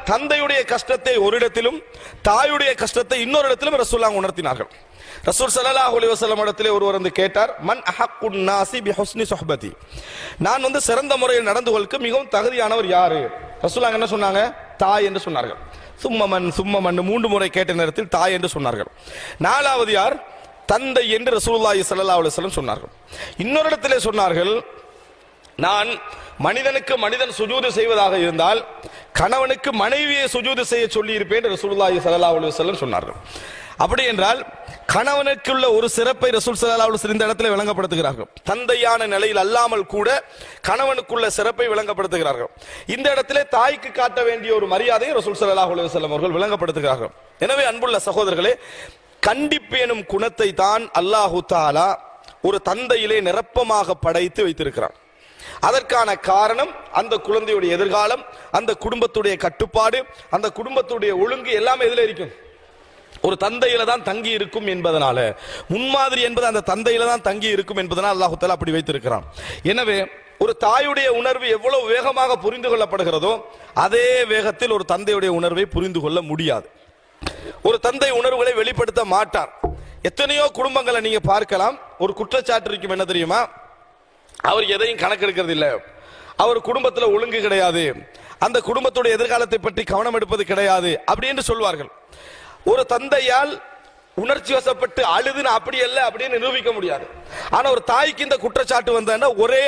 தந்தையுடைய கஷ்டத்தை ஒரு இடத்திலும் தாயுடைய கஷ்டத்தை இன்னொரு இடத்திலும் ரசூலுல்லாஹ் உணர்த்தினார்கள். ரசூல் ஸல்லல்லாஹு அலைஹி வஸல்லம் இடத்திலே ஒருவர் வந்து கேட்டார், மன் அஹக்குன் நாஸி பிஹுஸ்னி சுஹ்பதி, நான் சிறந்த முறையில் நடந்து கொள்ளுக்கு மிகவும் தகுதியானவர் யாரு? ரசூலுல்லாஹ் என்ன சொன்னாங்க? தாய் என்று சொன்னார்கள். சும்மமன் 3 முறை கேட்ட நேரத்தில் தாய் என்று சொன்னார்கள். 4வது யார்? தந்தை என்று ரசூலுல்லாஹி ஸல்லல்லாஹு அலைஹி வஸல்லம் சொன்னார்கள். இன்னொரு இடத்திலே சொன்னார்கள், நான் மனிதனுக்கு மனிதன் சுஜூது செய்வதாக இருந்தால் கணவனுக்கு மனைவியை சுஜூது செய்ய சொல்லி இருப்பேன் ரசூலுல்லாஹி ஸல்லல்லாஹு அலைஹி வஸல்லம் சொன்னார்கள். அப்படி என்றால் கணவனுக்குள்ள ஒரு சிறப்பை ரசூல் ஸல்லல்லாஹு அலைஹி வஸல்லம் இந்த இடத்துல விளங்கப்படுத்துகிறார்கள். தந்தையான நிலையில் அல்லாமல் கூட கணவனுக்குள்ள சிறப்பை விளங்கப்படுத்துகிறார்கள். இந்த இடத்திலே தாய்க்கு காட்ட வேண்டிய ஒரு மரியாதையை ரசூல் ஸல்லல்லாஹு அலைஹி வஸல்லம் அவர்கள் விளங்கப்படுத்துகிறார்கள். எனவே அன்புள்ள சகோதரர்களே, கண்டிப்பு எனும் குணத்தை தான் அல்லாஹு தஆலா ஒரு தந்தையிலே நிரப்பமாக படைத்து வைத்திருக்கிறார். அதற்கான காரணம் அந்த குழந்தையுடைய எதிர்காலம், அந்த குடும்பத்துடைய கட்டுப்பாடு, அந்த குடும்பத்துடைய ஒழுங்கு எல்லாமே எதில் இருக்கும்? ஒரு தந்தையில தான் தங்கி இருக்கும் என்பதனால, முன்மாதிரி என்பது அந்த தந்தையில தான் தங்கி இருக்கும் என்பதனால் அல்லாஹ் தஆலா அப்படி வைத்திருக்கிறான். எனவே ஒரு தாயுடைய உணர்வு எவ்வளவு வேகமாக புரிந்து கொள்ளப்படுகிறதோ அதே வேகத்தில் ஒரு தந்தையுடைய உணர்வை புரிந்து கொள்ள முடியாது. ஒரு தந்தை உணர்வுகளை வெளிப்படுத்த மாட்டார். எத்தனையோ குடும்பங்களை நீங்க பார்க்கலாம். ஒரு குற்றச்சாட்டு இருக்கும், என்ன தெரியுமா? அவர் எதையும் கணக்கெடுக்கிறது இல்லை, அவர் குடும்பத்தில் ஒழுங்கு கிடையாது, அந்த குடும்பத்துடைய எதிர்காலத்தை பற்றி கவனம் எடுப்பது கிடையாது அப்படி என்று சொல்வார்கள். ஒரு தந்தையால் உணர்ச்சி வசப்பட்டு அழுதுன்னு அப்படி அல்ல அப்படின்னு நிரூபிக்க முடியாது. ஆனா ஒரு தாய்க்கு இந்த குற்றச்சாட்டு வந்தா ஒரே